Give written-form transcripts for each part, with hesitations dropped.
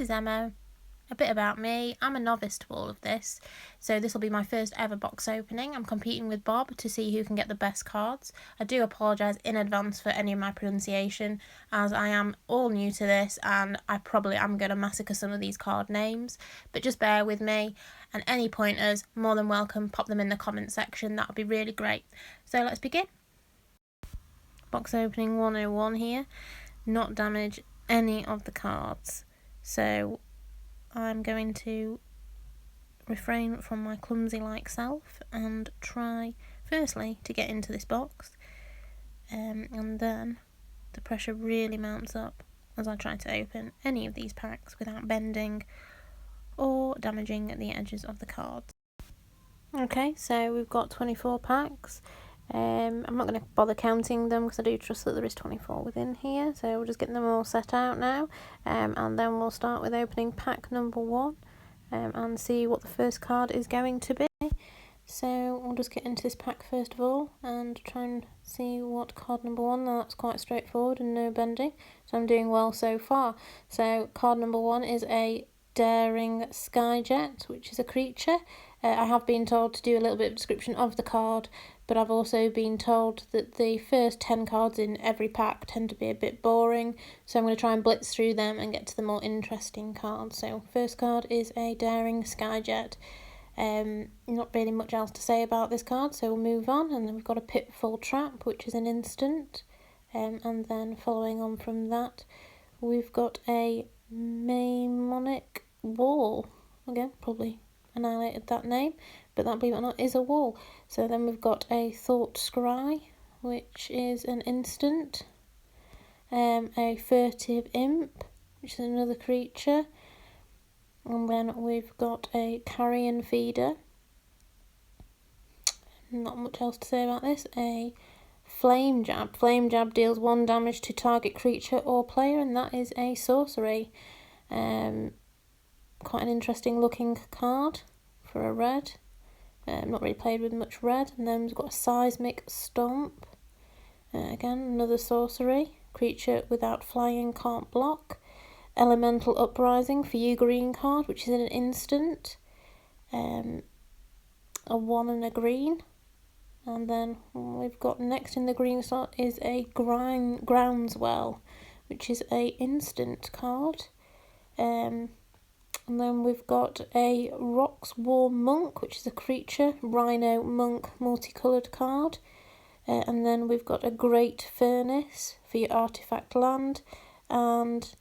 is Emma. A bit about me, I'm a novice to all of this, so this will be my first ever box opening. I'm competing with Bob to see who can get the best cards. I do apologise in advance for any of my pronunciation, as I am all new to this and I probably am going to massacre some of these card names, but just bear with me, and any pointers, more than welcome, pop them in the comment section, that would be really great. So let's begin. Box opening 101 here, not damage any of the cards. So I'm going to refrain from my clumsy-like self and try, firstly, to get into this box, and then the pressure really mounts up as I try to open any of these packs without bending or damaging the edges of the cards. Okay, so we've got 24 packs. I'm not going to bother counting them because I do trust that there is 24 within here, so we're just getting them all set out now, and then we'll start with opening pack number 1 and see what the first card is going to be. So we'll just get into this pack first of all and try and see what card number 1. Now that's quite straightforward and no bending, so I'm doing well so far. So card number 1 is a Daring Skyjet, which is a creature. I have been told to do a little bit of description of the card, but I've also been told that the first 10 cards in every pack tend to be a bit boring, so I'm going to try and blitz through them and get to the more interesting cards. So first card is a Daring Skyjet. Not really much else to say about this card, so we'll move on. And then we've got a Pitfall Trap, which is an instant, and then following on from that we've got a Mnemonic Wall. Again, probably annihilated that name, but that, believe it or not, is a wall. So then we've got a Thought Scry, which is an instant, a Furtive Imp, which is another creature, and then we've got a Carrion Feeder. Not much else to say about this. A Flame Jab. Flame Jab deals 1 damage to target creature or player, and that is a sorcery. Quite an interesting looking card for a red. Not really played with much red. And then we've got a Seismic Stomp. Again, another sorcery. Creature without flying can't block. Elemental Uprising for you, green card, which is an instant. A 1 and a green. And then we've got next in the green slot is a Groundswell, which is a instant card. And then we've got a Rock's War Monk, which is a creature, Rhino Monk multicoloured card. And then we've got a Great Furnace for your artifact land, and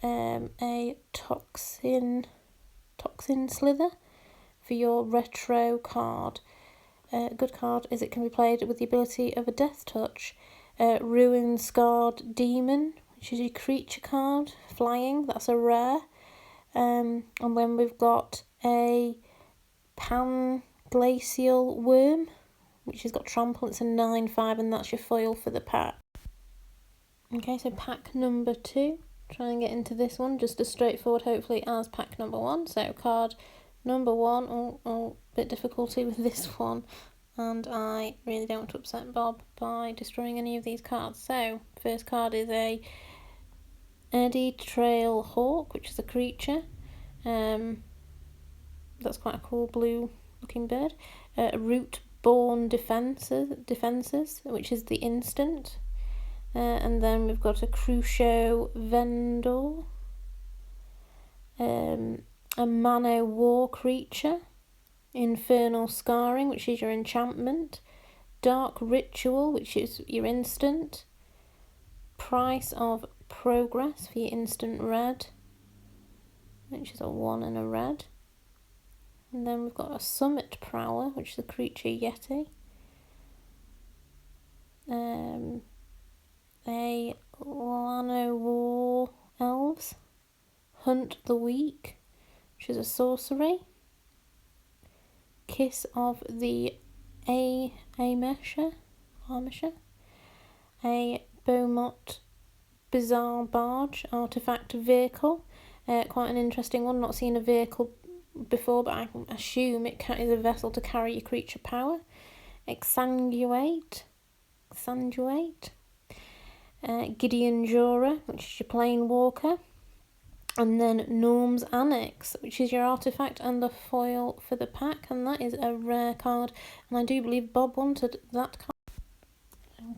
a Toxin Slither for your retro card. A good card is it can be played with the ability of a Death Touch. Ruin Scarred Demon, which is your creature card, flying, that's a rare. And then we've got a Pan-Glacial Worm, which has got Trample, it's a 9/5, and that's your foil for the pack. Okay, so pack number 2. Try and get into this one just as straightforward, hopefully, as pack number 1. So card number 1, bit difficulty with this one, and I really don't want to upset Bob by destroying any of these cards. So first card is a Eddy Trail Hawk, which is a creature. That's quite a cool blue looking bird. Root-born defenses, which is the instant. And then we've got a Crucio Vendor, a Mano War creature, Infernal Scarring, which is your enchantment, Dark Ritual, which is your instant, Price of Progress for your instant red, which is a 1 and a red. And then we've got a Summit Prowler, which is a creature Yeti, a Lano War Elves, Hunt the Weak, which is a sorcery, Kiss of the Armisher, a Beaumont Bizarre Barge artifact vehicle. Quite an interesting one, not seen a vehicle before, but I assume it is a vessel to carry your creature power. Exsanguate, Gideon Jura, which is your Plane Walker. And then Norm's Annex, which is your artifact and the foil for the pack, and that is a rare card, and I do believe Bob wanted that card.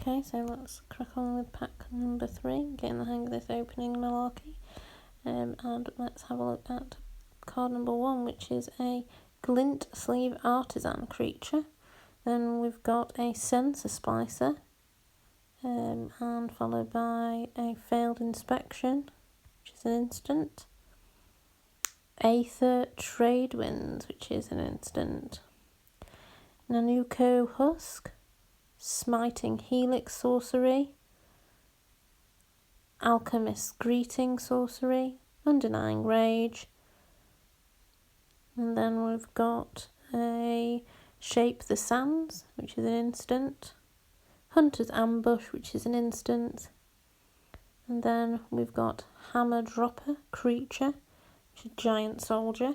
Okay, so let's crack on with pack number 3, getting the hang of this opening malarkey, and let's have a look at card number 1, which is a Glint Sleeve Artisan creature. Then we've got a Sensor Splicer, and followed by a Failed Inspection, which is an instant. Aether Tradewinds, which is an instant. Nanuko Husk, Smiting Helix Sorcery, Alchemist's Greeting Sorcery, Undenying Rage, and then we've got a Shape the Sands, which is an instant, Hunter's Ambush, which is an instant, and then we've got Hammer Dropper Creature, which is a giant soldier,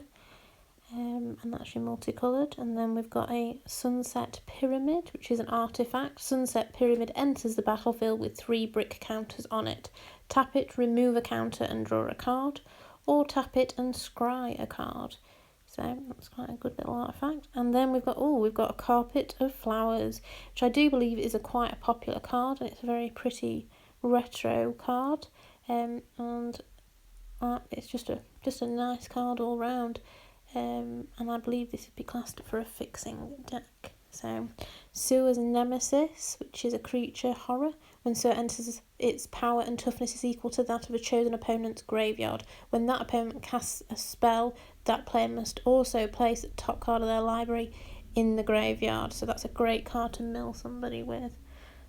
and that's your multicoloured. And then we've got a Sunset Pyramid, which is an artifact. Sunset Pyramid enters the battlefield with 3 brick counters on it. Tap it, remove a counter and draw a card, or tap it and scry a card. So that's quite a good little artifact. And then we've got a Carpet of Flowers, which I do believe is quite a popular card, and it's a very pretty retro card. And it's just a nice card all round. And I believe this would be classed for a fixing deck. So, Sewer's Nemesis, which is a creature horror. When Sewer enters, its power and toughness is equal to that of a chosen opponent's graveyard. When that opponent casts a spell, that player must also place the top card of their library in the graveyard. So that's a great card to mill somebody with.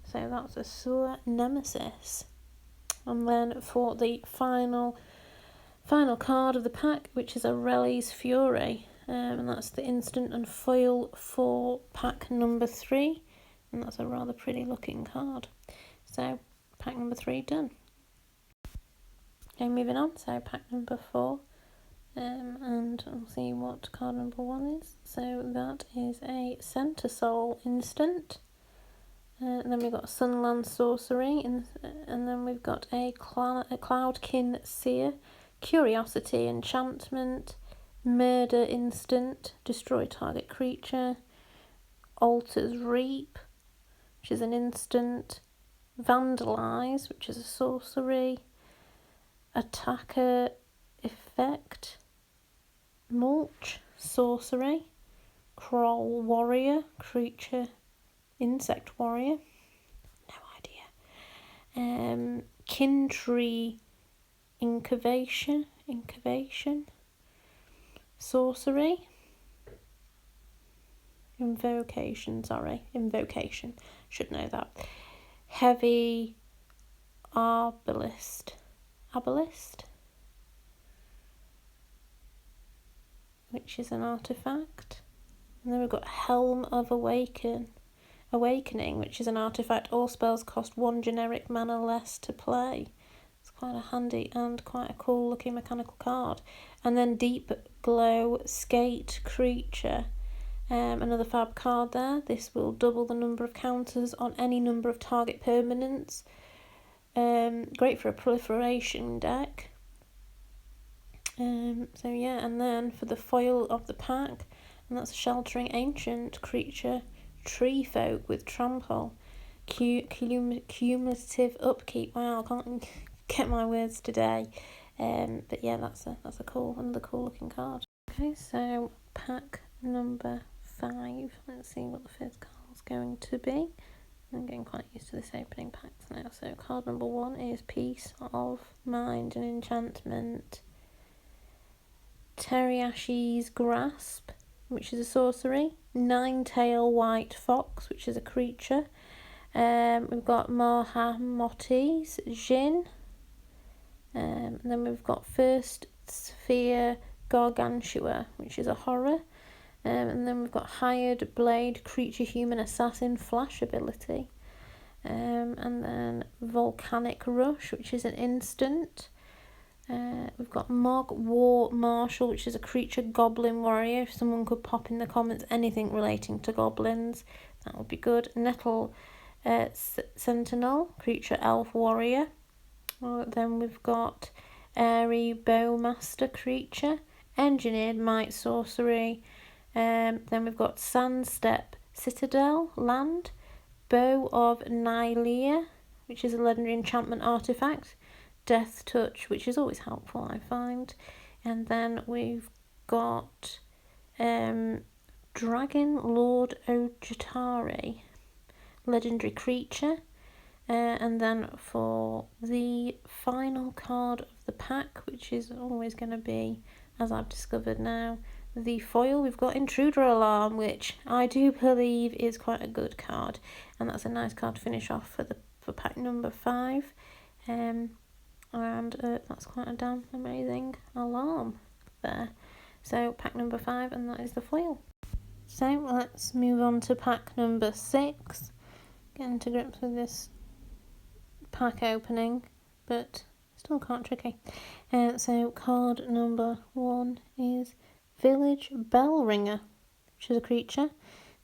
So that's a Sewer Nemesis. And then for the final card of the pack, which is a Rally's Fury, and that's the instant and foil for pack number 3, and that's a rather pretty looking card. So pack number 3 done. Okay, moving on, so pack number 4, and I'll see what card number 1 is. So that is a Center Soul instant, and then we've got Sunland Sorcery, and then we've got a Cloudkin Seer, Curiosity Enchantment, Murder Instant, Destroy Target Creature, Altar's Reap, which is an instant, Vandalize, which is a sorcery, Attacker Effect, Mulch, sorcery, Crawl Warrior, creature, Insect Warrior, no idea, Kintree Incubation, sorcery, Invocation, should know that. Heavy Arbalist, which is an artifact. And then we've got Helm of Awakening, which is an artifact. All spells cost 1 generic mana less to play. It's quite a handy and quite a cool looking mechanical card. And then Deep Glow Skate Creature, another fab card there. This will double the number of counters on any number of target permanents. Great for a proliferation deck. So yeah, and then for the foil of the pack, and that's a Sheltering Ancient creature, Tree Folk with Trample, cumulative upkeep. Wow, I can't get my words today. But yeah, that's another cool looking card. Okay, so pack number 5. Let's see what the first card's going to be. I'm getting quite used to this opening packs now. So card number 1 is Peace of Mind, an enchantment. Teriashi's Grasp, which is a sorcery. Nine-tail White Fox, which is a creature. We've got Mahamoti's Jin. And then we've got First Sphere Gargantua, which is a horror. And then we've got Hired Blade, creature human assassin, flash ability. And then Volcanic Rush, which is an instant. We've got Mog War Marshal, which is a creature goblin warrior. If someone could pop in the comments anything relating to goblins, that would be good. Nettle Sentinel, creature elf warrior. Then we've got Airy Bowmaster creature. Engineered Might Sorcery. Then we've got Sandstep Citadel land. Bow of Nylea, which is a legendary enchantment artifact. Death Touch, which is always helpful, I find. And then we've got Dragon Lord Ojutari, legendary creature. And then for the final card of the pack, which is always going to be, as I've discovered now, the foil, we've got Intruder Alarm, which I do believe is quite a good card, and that's a nice card to finish off for pack number 5. And that's quite a damn amazing alarm there. So pack number 5, and that is the foil. So let's move on to pack number 6. Getting to grips with this pack opening, but still quite tricky. So card number 1 is Village Bellringer, which is a creature.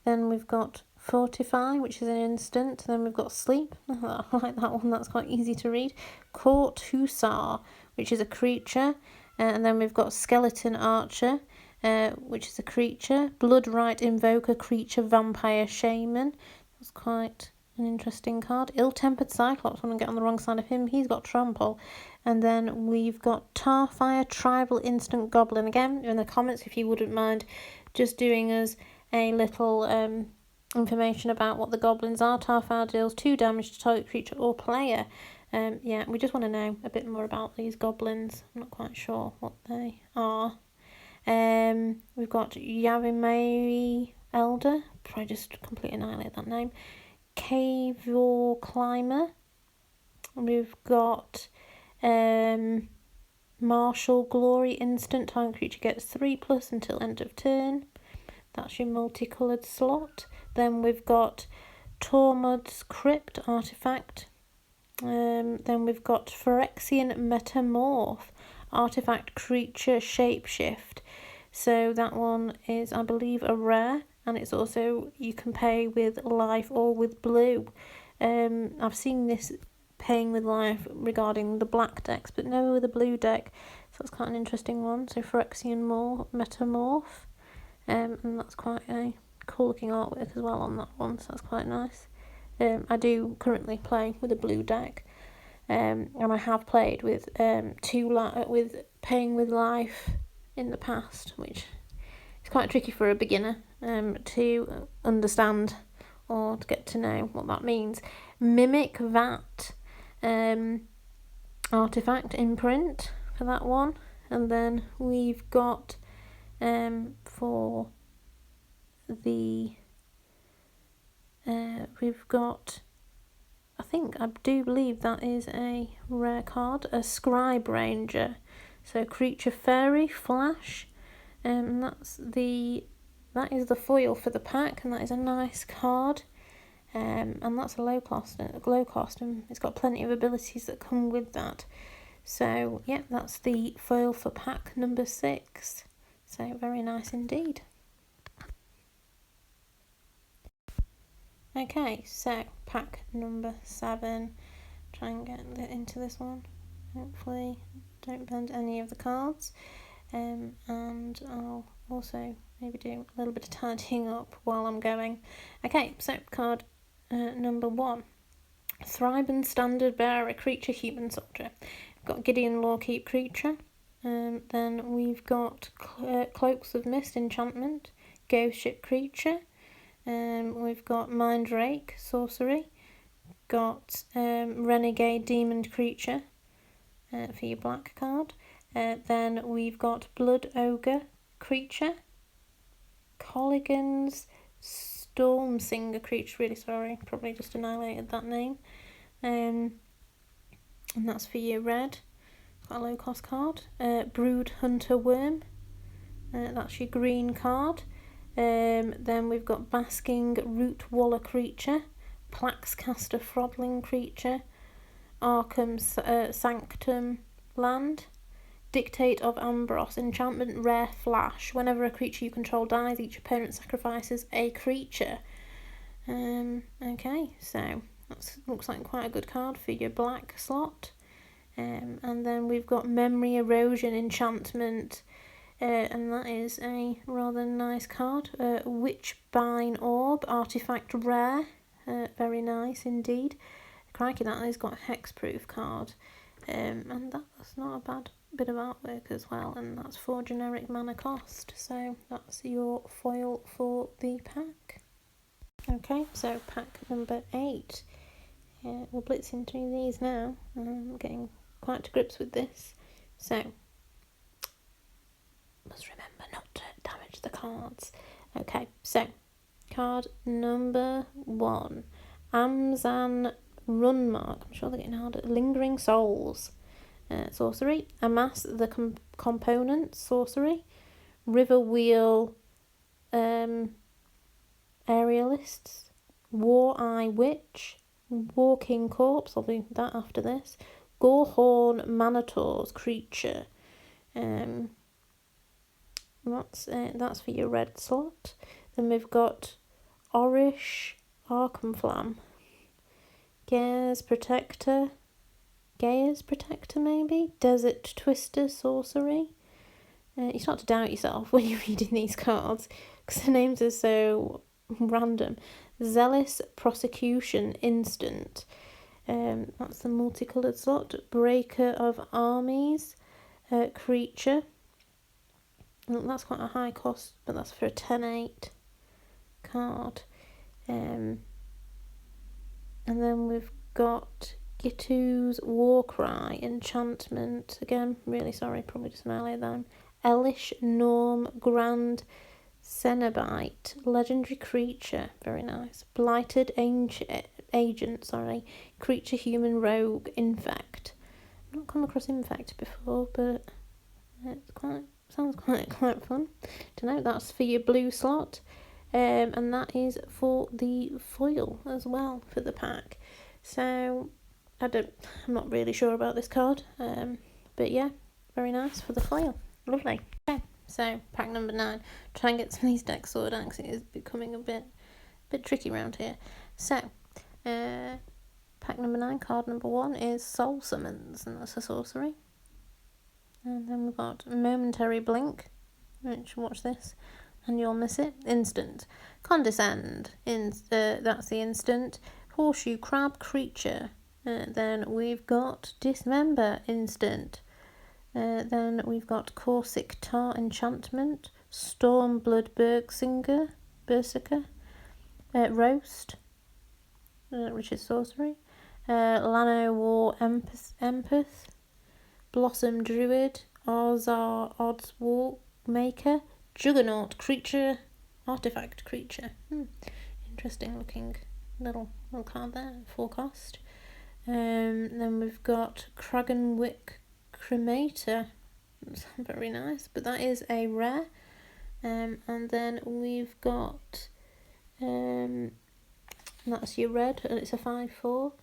Then we've got Fortify, which is an instant. Then we've got Sleep. I like that one, that's quite easy to read. Court Hussar, which is a creature. And then we've got Skeleton Archer, which is a creature. Bloodright Invoker, creature, vampire, shaman. That's quite an interesting card. Ill-Tempered Cyclops, want to get on the wrong side of him, he's got Trample. And then we've got Tarfire Tribal Instant Goblin. Again, in the comments, if you wouldn't mind just doing us a little information about what the goblins are. Tarfire deals 2 damage to target creature or player. Yeah, we just want to know a bit more about these goblins. I'm not quite sure what they are. We've got Yavimari Elder, probably just completely annihilate that name. Cave Wall Climber. We've got Martial Glory instant. Target creature gets 3+ until end of turn. That's your multicoloured slot. Then we've got Tormod's Crypt artifact. Then we've got Phyrexian Metamorph artifact creature shapeshift. So that one is, I believe, a rare, and it's also, you can pay with life or with blue. I've seen this paying with life regarding the black decks, but never with the blue deck, so that's quite an interesting one. So Phyrexian Metamorph, and that's quite a cool looking artwork as well on that one, so that's quite nice. I do currently play with a blue deck, and I have played with with paying with life in the past, which is quite tricky for a beginner to understand or to get to know what that means. Mimic Vat artifact imprint for that one, and then we've got for the we've got, I do believe that is a rare card, a Scribe Ranger. So creature fairy flash, and that is the foil for the pack, and that is a nice card. And that's a low cost, and it's got plenty of abilities that come with that. So yeah, that's the foil for pack number 6. So very nice indeed. Okay, so pack number 7. Try and get into this one. Hopefully don't bend any of the cards. And I'll also maybe do a little bit of tidying up while I'm going. Okay, so card number 1. Thriben Standard Bearer, creature, human soldier. We've got Gideon Lawkeep creature. Then we've got Cloaks of Mist enchantment, Ghost Ship creature. We've got Mind Rake sorcery. Got Renegade Demon creature for your black card. Then we've got Blood Ogre creature. Colligan's Storm Singer creature, really sorry, probably just annihilated that name. And that's for your red, quite a low cost card. Brood Hunter Worm, that's your green card. Then we've got Basking Root Waller creature, Plaxcaster Frodling creature, Arkham Sanctum land, Dictate of Ambros enchantment rare flash. Whenever a creature you control dies, each opponent sacrifices a creature. Okay, so that looks like quite a good card for your black slot. And then we've got Memory Erosion Enchantment, and that is a rather nice card. Witchbine Orb, artifact rare, very nice indeed. Crikey, that has got a hexproof card, and that's not a bad bit of artwork as well, and that's 4 generic mana cost. So that's your foil for the pack. Okay, so pack number 8. We'll blitz into these now. I'm getting quite to grips with this. So, must remember not to damage the cards. Okay, so card number 1. Amzan Runmark. I'm sure they're getting harder. Lingering Souls. Sorcery. Amass the components. Sorcery. River Wheel Aerialists. War Eye Witch. Walking Corpse. I'll do that after this. Gorehorn Manitors Creature. That's for your red slot. Then we've got Orish Arcumflam. Gaea's Protector maybe? Desert Twister Sorcery. You start to doubt yourself when you're reading these cards because the names are so random. Zealous Prosecution Instant. That's the multicoloured slot. Breaker of Armies Creature. That's quite a high cost, but that's for a 10/8 card. And then we've got Gitu's Warcry Enchantment. Again, really sorry, probably just annihilated them. Elish Norm Grand Cenobite. Legendary creature. Very nice. Blighted Agent. Creature Human Rogue Infect. I've not come across Infect before, but sounds quite fun. Don't know, that's for your blue slot. And that is for the foil as well for the pack. So I'm not really sure about this card. But yeah, very nice for the foil. Lovely. Okay, so pack number 9. Try and get some of these decks sorted out because it is becoming a bit tricky around here. So pack number 9, card number 1 is Soul Summons, and that's a sorcery. And then we've got Momentary Blink, which, watch this, and you'll miss it. Instant. Condescend, that's the instant. Horseshoe Crab Creature. Then we've got Dismember, instant. Then we've got Corsic Tar Enchantment. Stormblood Berserker. Roast, which is sorcery. Lano War Empath. Blossom Druid, Arzar Odds War Maker, Juggernaut Creature, Artifact Creature. Interesting looking little card there, 4 cost. Then we've got Kragenwick Cremator. Very nice, but that is a rare. And then we've got that's your red, and it's a 5/4.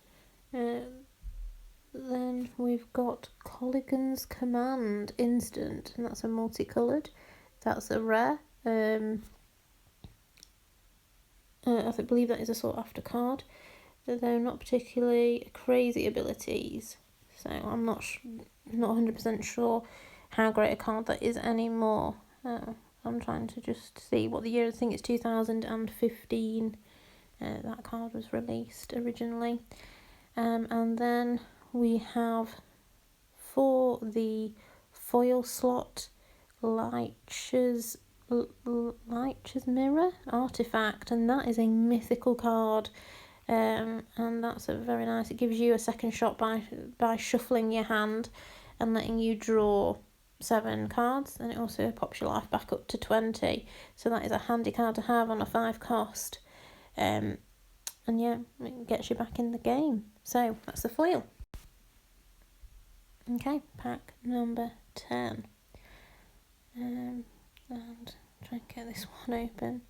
Then we've got Colligan's Command instant, and that's a multicoloured. That's a rare. I believe that is a sought after card. They're not particularly crazy abilities, so I'm not 100% sure how great a card that is anymore. I'm trying to just see what the year. I think it's 2015. That card was released originally, and then we have for the foil slot Lich's Mirror Artifact, and that is a mythical card, and that's a very nice. It gives you a second shot by shuffling your hand and letting you draw 7 cards, and it also pops your life back up to 20. So that is a handy card to have on a 5 cost, and yeah, it gets you back in the game. So that's the foil. Okay, pack number 10. And try and get this one open.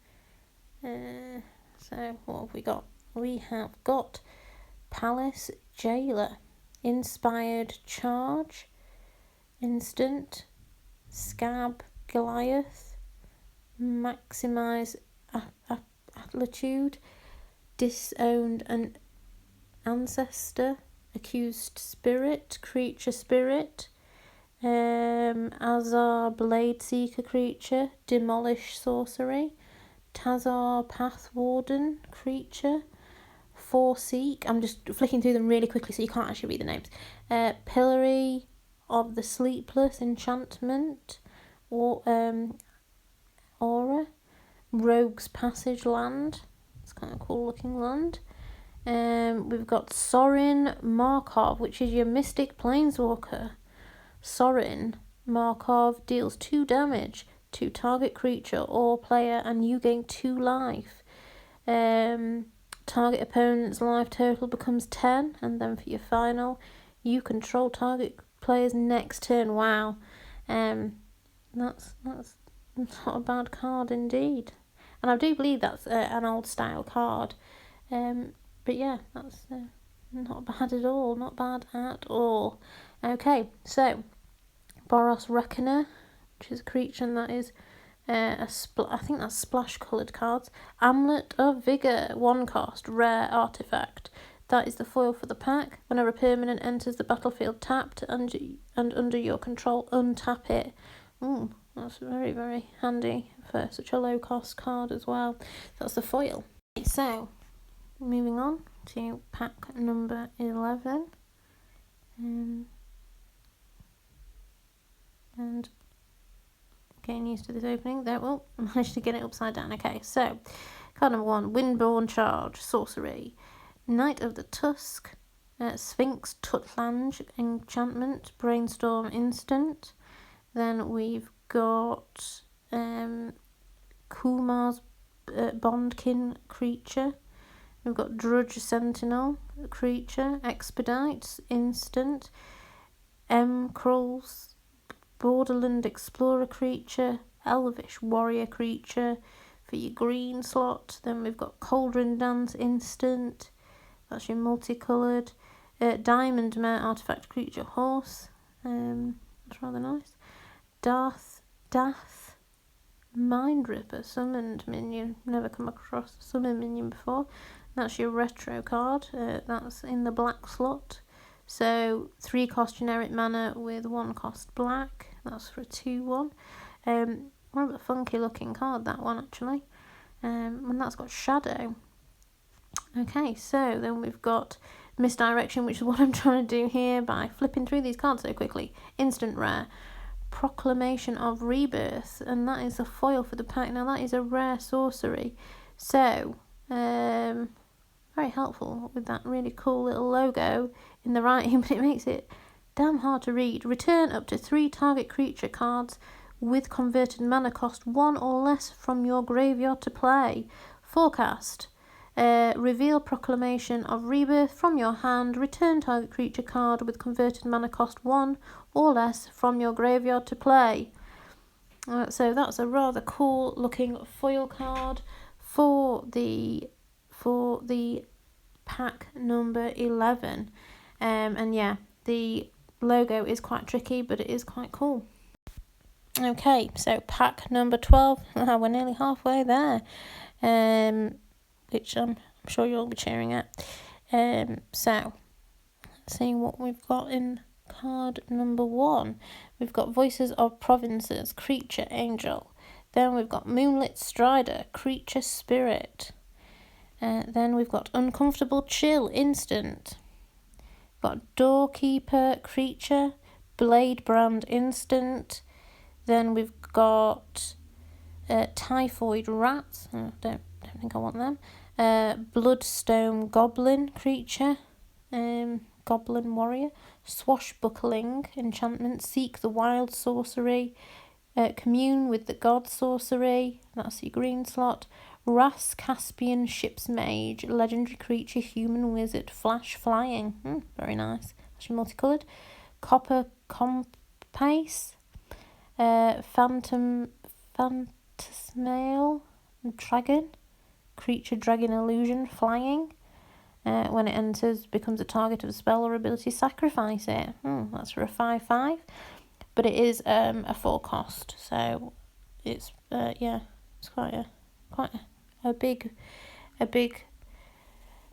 So what have we got? We have got Palace Jailer, Inspired Charge, Instant, Scab Goliath, Maximize Attitude, Disowned an Ancestor, Accused Spirit, creature spirit. Azar Blade Seeker creature, Demolish sorcery. Tazar Path Warden creature, Forseek. I'm just flicking through them really quickly so you can't actually read the names. Pillory of the Sleepless enchantment, or Aura. Rogue's Passage land. It's kind of cool looking land. We've got Sorin Markov, which is your Mystic Planeswalker. Sorin Markov deals 2 damage to target creature or player, and you gain 2 life. Target opponent's life total becomes 10, and then for your final, you control target player's next turn. Wow, that's not a bad card indeed, and I do believe that's an old style card. But yeah, that's not bad at all. Not bad at all. Okay, so Boros Reckoner, which is a creature, and that is I think that's splash coloured cards. Amulet of Vigour, 1 cost, rare artifact. That is the foil for the pack. Whenever a permanent enters the battlefield tapped and under your control, untap it. That's very, very handy for such a low cost card as well. That's the foil. So, moving on to pack number 11. And getting used to this opening. There, well, I managed to get it upside down. Okay, so card number 1, Windborne Charge, sorcery. Knight of the Tusk, Sphinx Tutlange enchantment, brainstorm instant. Then we've got Kumar's Bondkin creature. We've got Drudge Sentinel creature, expedite instant. Krul's Borderland Explorer creature, Elvish Warrior creature for your green slot. Then we've got Cauldron Dance instant. That's your multicoloured. Diamond Mare artifact creature horse. That's rather nice. Dath Mind Ripper summoned minion. Never come across a summoned minion before. That's your retro card. That's in the black slot. So 3 cost generic mana with 1 cost black. That's for a 2/1. Rather funky looking card, that one actually. And that's got shadow. Okay, so then we've got Misdirection, which is what I'm trying to do here by flipping through these cards so quickly. Instant rare. Proclamation of Rebirth, and that is a foil for the pack. Now that is a rare sorcery. So, very helpful with that really cool little logo in the writing, but it makes it damn hard to read. Return up to 3 target creature cards with converted mana cost 1 or less from your graveyard to play. Forecast. Reveal Proclamation of Rebirth from your hand. Return target creature card with converted mana cost 1 or less from your graveyard to play. So that's a rather cool looking foil card for the pack number 11. And yeah, the logo is quite tricky, but it is quite cool. Okay, so pack number 12. We're nearly halfway there, which I'm sure you'll be cheering at. So let's see what we've got in card number 1. We've got Voices of Provinces, creature angel. Then we've got Moonlit Strider, creature spirit. Then we've got Uncomfortable Chill, instant. We've got Doorkeeper creature, Blade Brand instant. Then we've got Typhoid Rat. Don't think I want them. Bloodstone Goblin creature, Goblin Warrior. Swashbuckling enchantment, Seek the Wild sorcery. Commune with the God sorcery. That's your green slot. Ras Caspian Ship's Mage, legendary creature, human wizard, flash flying. Very nice. Actually multicoloured. Copper Compace. Phantasmail Dragon, creature dragon illusion, flying. When it enters, becomes a target of a spell or ability, sacrifice it. That's for a 5/5, but it is a 4 cost, so it's it's quite a big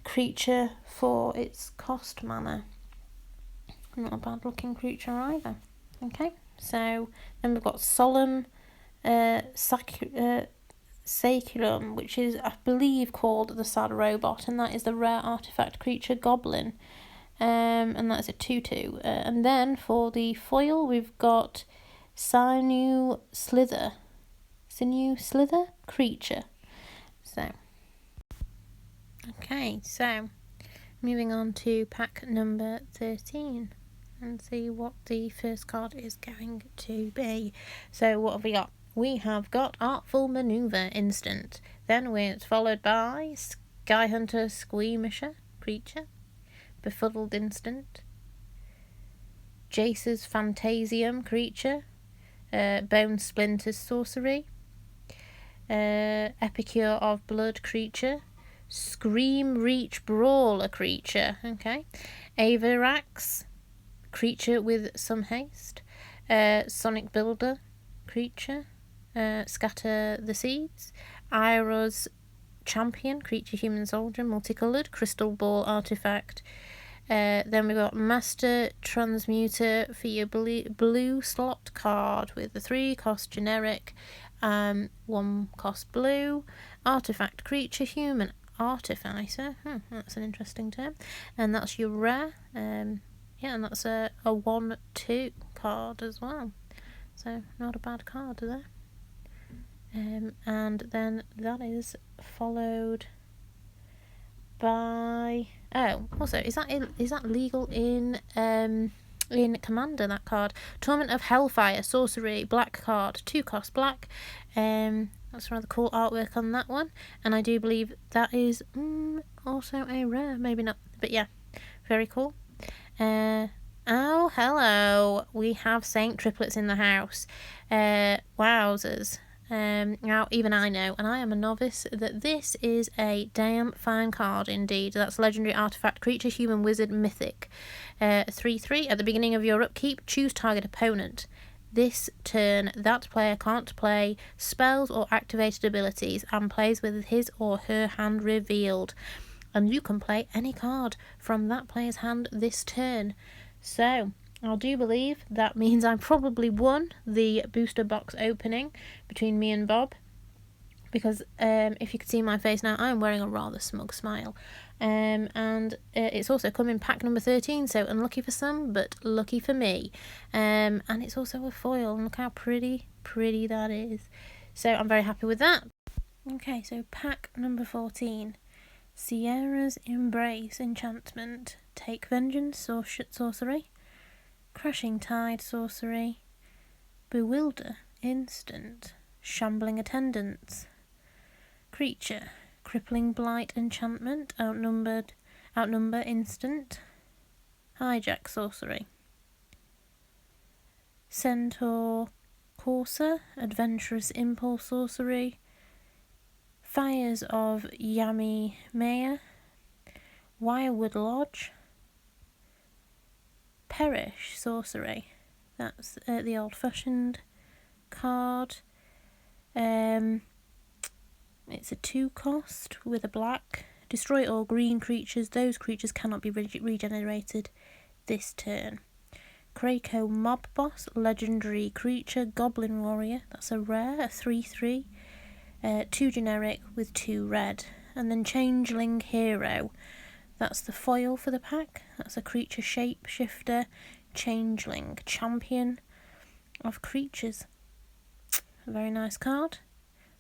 creature for its cost mana. Not a bad looking creature either. Okay, so then we've got Solemn Saculum, which is, I believe, called the Sad Robot, and that is the rare artifact creature Goblin. And that's a 2/2. And then for the foil, we've got Sinew Slither creature. So, okay, so moving on to pack number 13 and see what the first card is going to be. So what have we got? We have got Artful Maneuver instant. Then it's followed by Skyhunter Squeamisher creature, Befuddled instant, Jace's Phantasium creature, Bone Splinters sorcery, Epicure of Blood creature, Scream Reach Brawler creature, okay, Avarax creature with some haste, Sonic Builder creature, Scatter the Seeds, Ira's Champion creature human soldier multicolored, Crystal Ball artifact. Then we've got Master Transmuter for your blue slot card with the 3 cost generic, 1 cost blue, artifact creature human artificer. That's an interesting term. And that's your rare. Yeah, and that's a 1/2 card as well. So not a bad card there. And then that is followed by also is that legal in Commander, that card? Torment of Hellfire sorcery, black card, 2 cost black. That's rather cool artwork on that one, and I do believe that is also a rare, maybe not, but yeah, very cool. Oh hello, we have Saint Triplets in the house. Wowzers. Now, even I know, and I am a novice, that this is a damn fine card indeed. That's legendary artifact creature, human wizard, mythic. 3/3. At the beginning of your upkeep, choose target opponent. This turn, that player can't play spells or activated abilities and plays with his or her hand revealed. And you can play any card from that player's hand this turn. So, I do believe that means I probably won the booster box opening between me and Bob, because if you could see my face now, I'm wearing a rather smug smile. And it's also come in pack number 13, so unlucky for some, but lucky for me. And it's also a foil, and look how pretty that is. So I'm very happy with that. Okay, so pack number 14. Sierra's Embrace enchantment. Take Vengeance sorcery. Crashing Tide sorcery, Bewilder instant, Shambling Attendants, creature, Crippling Blight enchantment, Outnumber instant, Hijack sorcery, Centaur Courser, Adventurous Impulse sorcery, Fires of Yami Maya, Wirewood Lodge, Perish sorcery. That's the old-fashioned card. It's a 2 cost with a black. Destroy all green creatures. Those creatures cannot be regenerated this turn. Krakow Mob Boss, legendary creature, Goblin Warrior. That's a rare, a 3/3. 2 generic with 2 red. And then Changeling Hero. That's the foil for the pack. That's a creature shapeshifter, changeling, champion of creatures. A very nice card.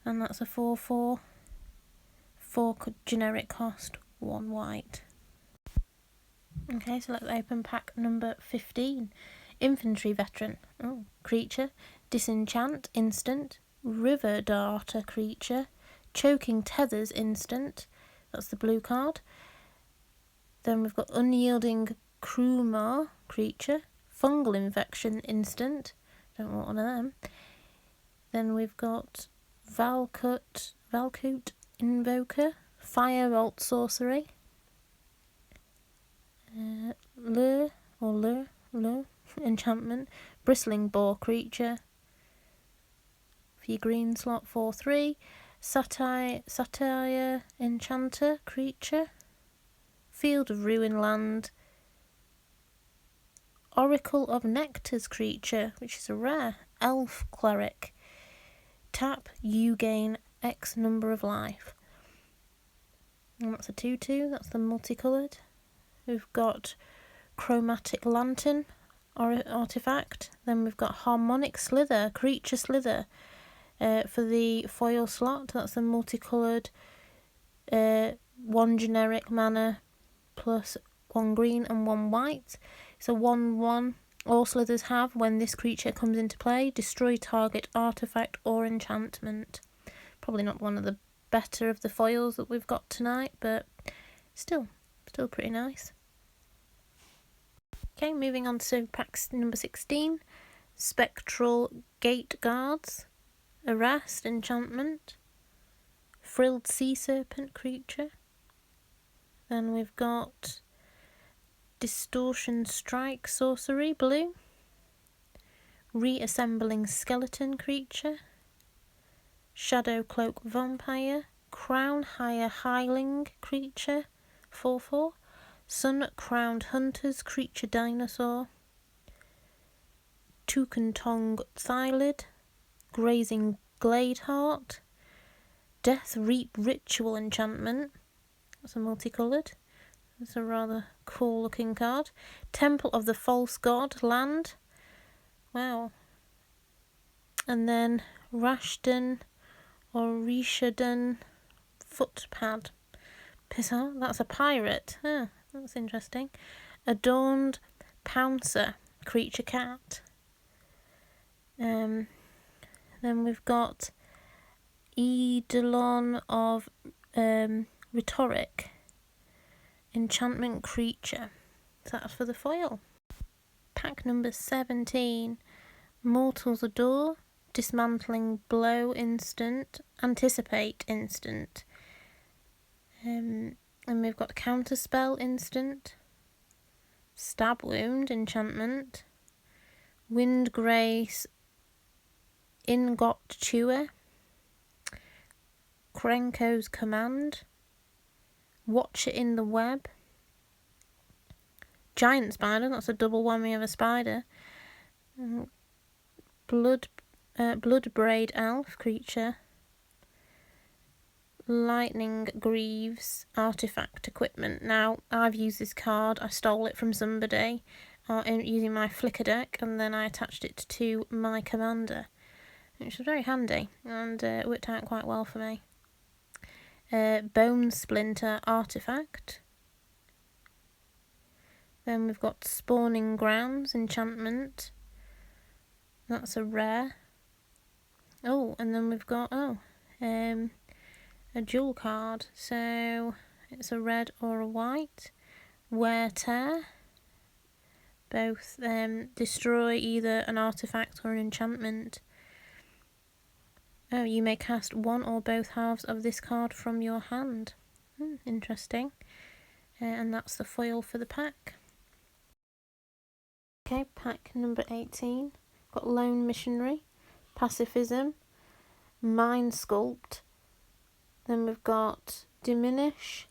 And that's a 4/4, 4 generic cost, 1 white. Okay, so let's open pack number 15. Infantry Veteran. Creature, Disenchant instant, River Darter creature, Choking Tethers instant. That's the blue card. Then we've got Unyielding Krumar creature, Fungal Infection instant. Don't want one of them. Then we've got Valkut Invoker, Fire Vault sorcery, Lure enchantment, Bristling Boar creature. For your green slot, 4/3. Satire Enchanter creature, Field of Ruin land, Oracle of Nectar's creature, which is a rare elf cleric. Tap, you gain X number of life. And that's a 2/2, that's the multicoloured. We've got Chromatic Lantern artifact. Then we've got Harmonic Slither, creature slither. For the foil slot, that's the multicoloured 1 generic mana plus 1 green and 1 white. It's a 1/1. All slithers have, when this creature comes into play, destroy target artifact or enchantment. Probably not one of the better of the foils that we've got tonight, but still pretty nice. Okay, moving on to pack number 16. Spectral Gate Guards. Arrest enchantment. Frilled Sea Serpent creature. Then we've got Distortion Strike sorcery, blue. Reassembling Skeleton creature. Shadow Cloak Vampire. Crown Higher Highling creature, 4/4. Sun Crowned Hunters creature dinosaur. Tukentong Thylid. Grazing Gladeheart. Death Reap Ritual enchantment. That's a multicoloured. That's a rather cool looking card. Temple of the False God land. Wow. And then Rashden or Rishaden Footpad. That's a pirate. That's interesting. Adorned Pouncer creature cat. Then we've got Eidolon of Rhetoric. Enchantment creature. So that's for the foil. Pack number 17. Mortals Adore. Dismantling Blow instant. Anticipate instant. And we've got Counterspell instant. Stab Wound enchantment. Wind Grace Ingot Chewer. Krenko's Command. Watcher in the Web. Giant Spider, that's a double whammy of a spider. Bloodbraid Elf creature. Lightning Greaves artifact equipment. Now, I've used this card. I stole it from somebody using my Flickr deck, and then I attached it to my commander, which was very handy, and it worked out quite well for me. Bone Splinter artifact. Then we've got Spawning Grounds enchantment. That's a rare. Oh, and then we've got a dual card. So it's a red or a white. Wear Tear. Both destroy either an artifact or an enchantment. Oh, you may cast one or both halves of this card from your hand. Interesting. And that's the foil for the pack. Okay, pack number 18. Got Lone Missionary, Pacifism, Mind Sculpt. Then we've got Diminish,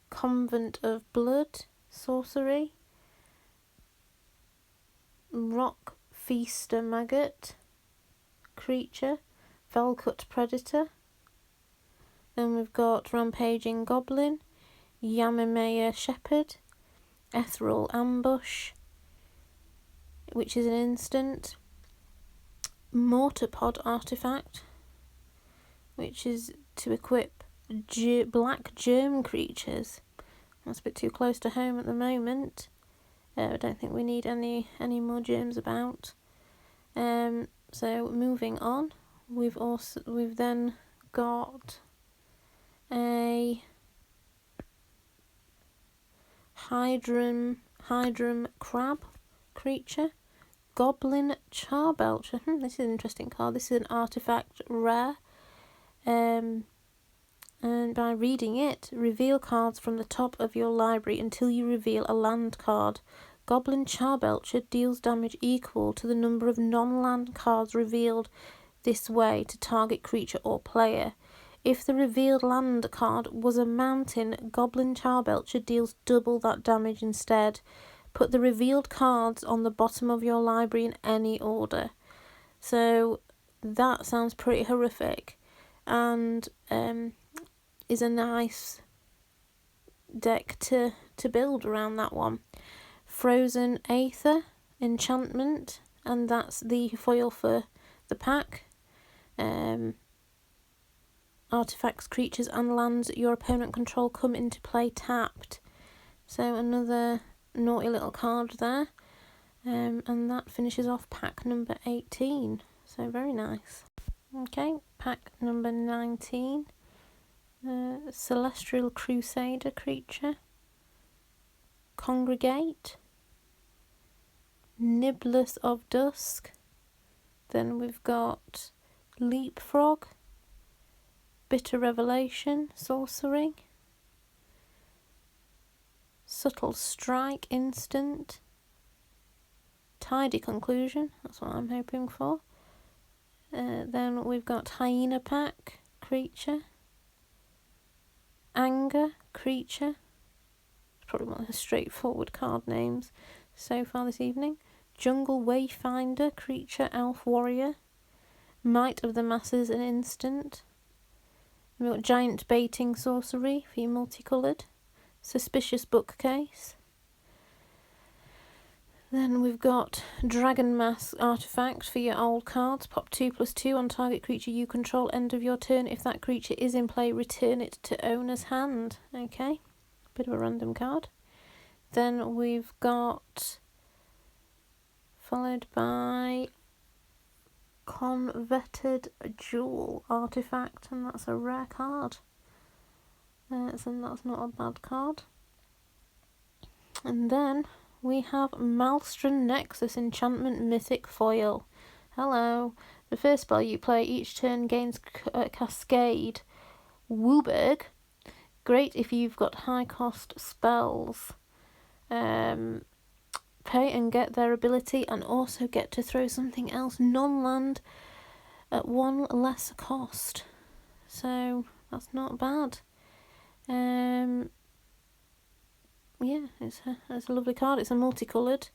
Convent of Blood, Sorcery, Rock Feaster Maggot, creature, Velcut Predator. Then we've got Rampaging Goblin, Yamamaya Shepherd, Ethereal Ambush, which is an instant, Mortarpod artifact, which is to equip black germ creatures. That's a bit too close to home at the moment. I don't think we need any more germs about. So moving on, we've then got a Hydrum Crab creature, Goblin Charbelcher. This is an interesting card. This is an artifact rare. And by reading it, reveal cards from the top of your library until you reveal a land card. Goblin Charbelcher deals damage equal to the number of non-land cards revealed this way to target creature or player. If the revealed land card was a mountain, Goblin Charbelcher deals double that damage instead. Put the revealed cards on the bottom of your library in any order. So that sounds pretty horrific, and is a nice deck to build around that one. Frozen Aether enchantment, and that's the foil for the pack. Artifacts, creatures and lands your opponent control come into play tapped. So another naughty little card there. And that finishes off pack number 18. So very nice. Okay, pack number 19. Celestial Crusader creature. Congregate. Nibblers of Dusk. Then we've got Leapfrog. Bitter Revelation, sorcery. Subtle Strike, instant. Tidy Conclusion, that's what I'm hoping for. Then we've got Hyena Pack, creature. Anger, creature. It's probably one of the straightforward card names so far this evening. Jungle Wayfinder, creature, elf warrior. Might of the Masses, an instant. We've got Giant Baiting Sorcery for your multicoloured. Suspicious Bookcase. Then we've got Dragon Mask Artifact for your old cards. Pop 2/2 on target creature you control end of your turn. If that creature is in play, return it to owner's hand. Okay, bit of a random card. Then we've got, followed by Converted Jewel Artifact, and that's a rare card. So that's not a bad card. And then we have Maelstrom Nexus Enchantment Mythic Foil. Hello. The first spell you play each turn gains Cascade Wooburg. Great if you've got high cost spells. Pay and get their ability, and also get to throw something else non-land at one lesser cost. So that's not bad. Yeah, it's a lovely card. It's a multicoloured.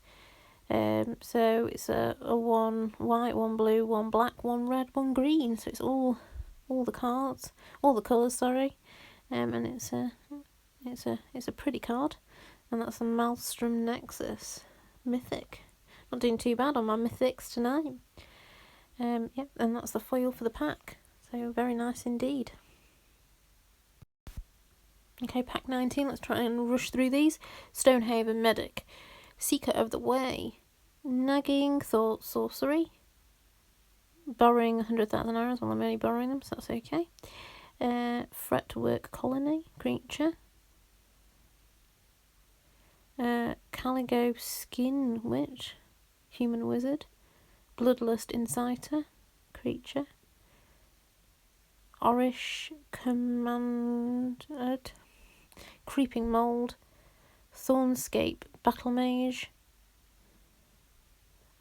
So it's a one white, one blue, one black, one red, one green. So it's all the cards, all the colours. Sorry, and it's a pretty card, and that's a Maelstrom Nexus Mythic. Not doing too bad on my mythics tonight. Yep, and that's the foil for the pack. So very nice indeed. Okay, pack 19, let's try and rush through these. Stonehaven Medic, Seeker of the Way, Nagging Thought Sorcery, borrowing 100,000 arrows, well I'm only borrowing them, so that's okay. Fretwork Colony, creature. Caligo Skin Witch, Human Wizard. Bloodlust Inciter, creature. Orish Commanded, Creeping Mould, Thornscape Battle Mage,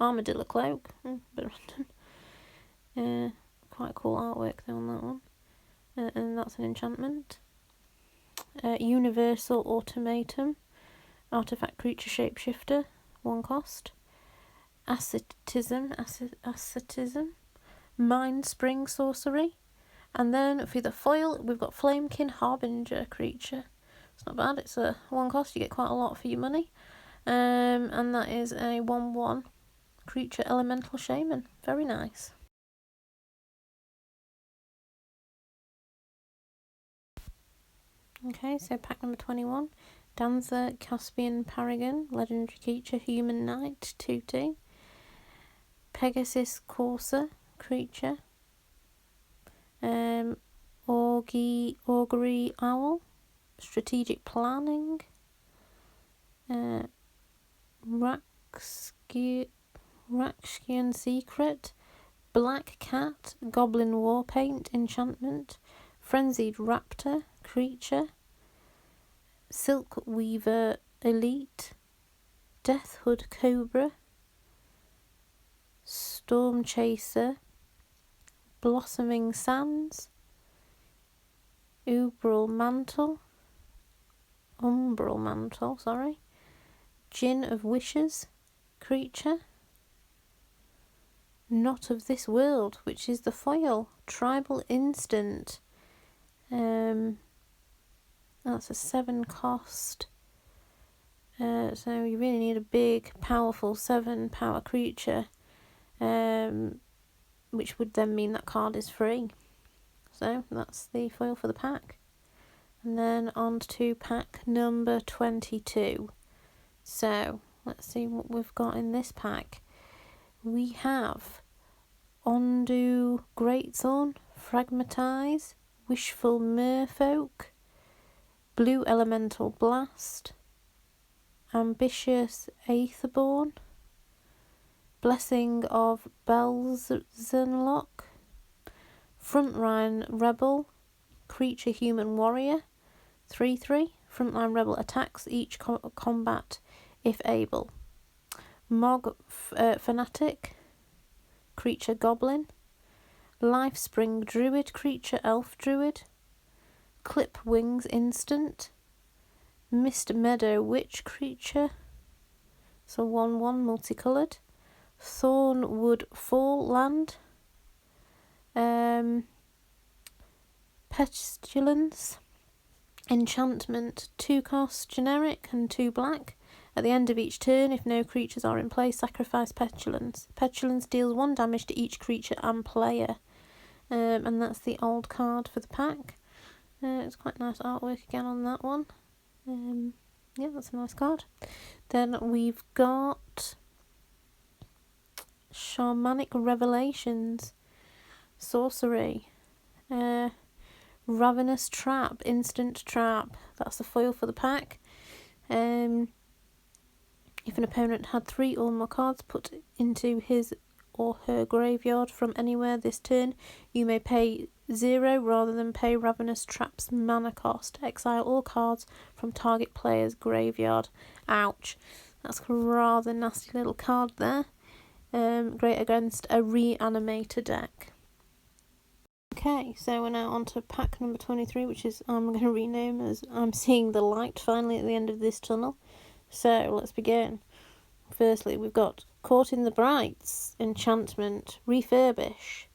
Armadillo Cloak, bit random. Quite cool artwork though on that one, and that's an enchantment. Universal Automatum, Artifact Creature Shapeshifter, 1 cost. Asceticism, Mind Spring Sorcery. And then for the foil, we've got Flamekin Harbinger creature. It's not bad. It's a 1 cost. You get quite a lot for your money. And that is a 1/1 creature elemental shaman. Very nice. Okay, so pack number 21. Dancer Caspian Paragon, legendary creature, human knight, 2/2. Pegasus Courser creature. Augury Owl, strategic planning. Rakskian Secret, Black Cat, Goblin Warpaint enchantment. Frenzied Raptor creature. Silk Weaver Elite, Deathhood Cobra, Storm Chaser, Blossoming Sands, Umbral Mantle, Gin of Wishes creature. Not of This World, which is the foil. Tribal Instant. That's a 7 cost. So you really need a big, powerful 7 power creature, which would then mean that card is free. So that's the foil for the pack. And then on to pack number 22. So let's see what we've got in this pack. We have Ondu Greatsworn, Fragmatize, Wishful Merfolk, Blue Elemental Blast, Ambitious Aetherborn, Blessing of Belzenlock, Frontline Rebel, Creature Human Warrior, 3/3. Frontline Rebel attacks each combat if able. Mog Fanatic, Creature Goblin, Lifespring Druid, Creature Elf Druid, Clip Wings Instant, Mist Meadow Witch creature, so 1/1 multicoloured, Thornwood Fall land, Pestilence, enchantment, 2 cost generic and 2 black. At the end of each turn, if no creatures are in play, sacrifice Petulance. Petulance deals 1 damage to each creature and player. And that's the old card for the pack. It's quite nice artwork again on that one. Yeah, that's a nice card. Then we've got Shamanic Revelations, sorcery, Ravenous Trap, instant trap. That's the foil for the pack. If an opponent had 3 or more cards put into his or her graveyard from anywhere this turn, you may pay 0 rather than pay Ravenous Trap's mana cost. Exile all cards from target player's graveyard. Ouch. That's a rather nasty little card there. Great against a Reanimator deck. Okay, so we're now on to pack number 23, which is I'm going to rename as I'm Seeing the Light finally at the end of this tunnel. So let's begin. Firstly, we've got Caught in the Brights, enchantment, refurbish,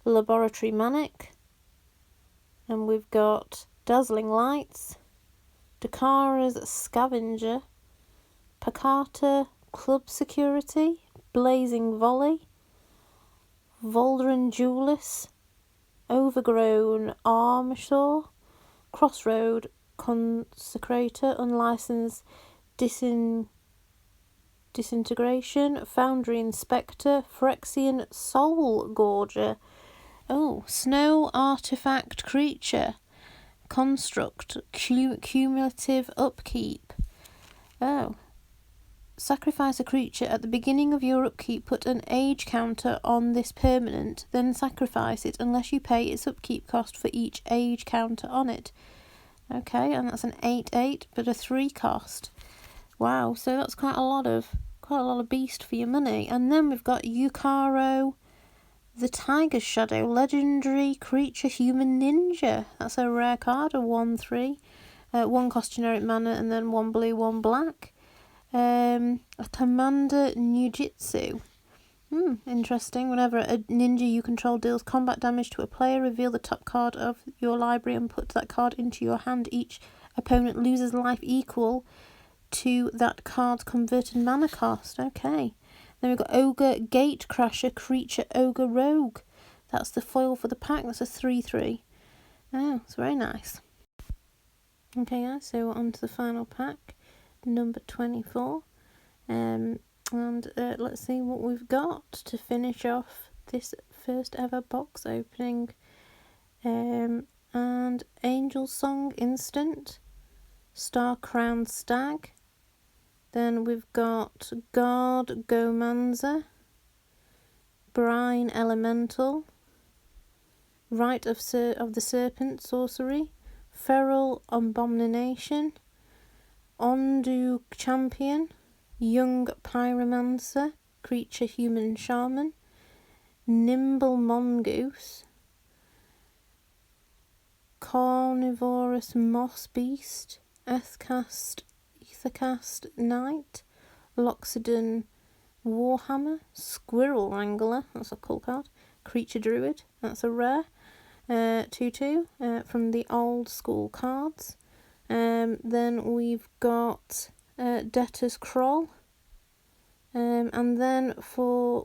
Laboratory Manic, and we've got Dazzling Lights, Dakara's Scavenger, Pakata Club Security, Blazing Volley, Voldran Duelist, Overgrown Armasaur, Crossroad Consecrator, Unlicensed Disintegration, Foundry Inspector, Phyrexian Soul Gorger. Oh, Snow Artifact Creature, Construct, Cumulative Upkeep. Oh, sacrifice a creature at the beginning of your upkeep, put an age counter on this permanent, then sacrifice it unless you pay its upkeep cost for each age counter on it. Okay, and that's an 8/8, but a 3 cost. Wow, so that's quite a lot of beast for your money. And then we've got Yukaro, the Tiger's Shadow, legendary creature human ninja. That's a rare card, a 1/3. 1 cost generic mana and then 1 blue, 1 black. A Commander Nujitsu. Interesting. Whenever a ninja you control deals combat damage to a player, reveal the top card of your library and put that card into your hand. Each opponent loses life equal to that card's converted mana cost. Okay. Then we've got Ogre Gatecrasher, creature Ogre Rogue. That's the foil for the pack. That's a 3/3. Oh, it's very nice. Okay, guys, so we're on to the final pack, number 24. And let's see what we've got to finish off this first ever box opening. And Angel Song instant, Star Crowned Stag. Then we've got Guard Gomanza, Brine Elemental, Rite of the Serpent sorcery, Feral Abomination, Ondu Champion, Young Pyromancer, creature human shaman, Nimble Mongoose, Carnivorous Moss Beast, Earthcast Aethercast Knight, Loxodon Warhammer, Squirrel Wrangler, that's a cool card, Creature Druid, that's a rare, 2/2 from the old school cards. Then we've got Debtor's Crawl, and then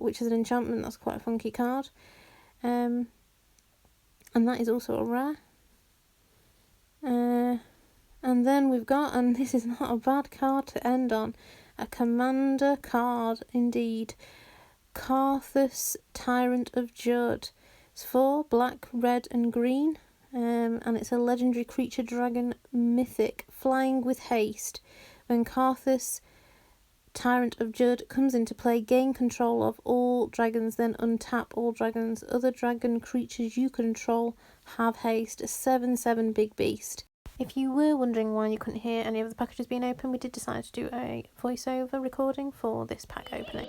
which is an enchantment, that's quite a funky card, and that is also a rare. And then we've got, and this is not a bad card to end on, a commander card indeed, Karthus, Tyrant of Jud. It's 4 black, red and green, and it's a legendary creature dragon mythic, flying with haste. When Karthus, Tyrant of Jud comes into play, gain control of all dragons, then untap all dragons. Other dragon creatures you control have haste. A 7/7 big beast. If you were wondering why you couldn't hear any of the packages being opened, we did decide to do a voiceover recording for this pack opening.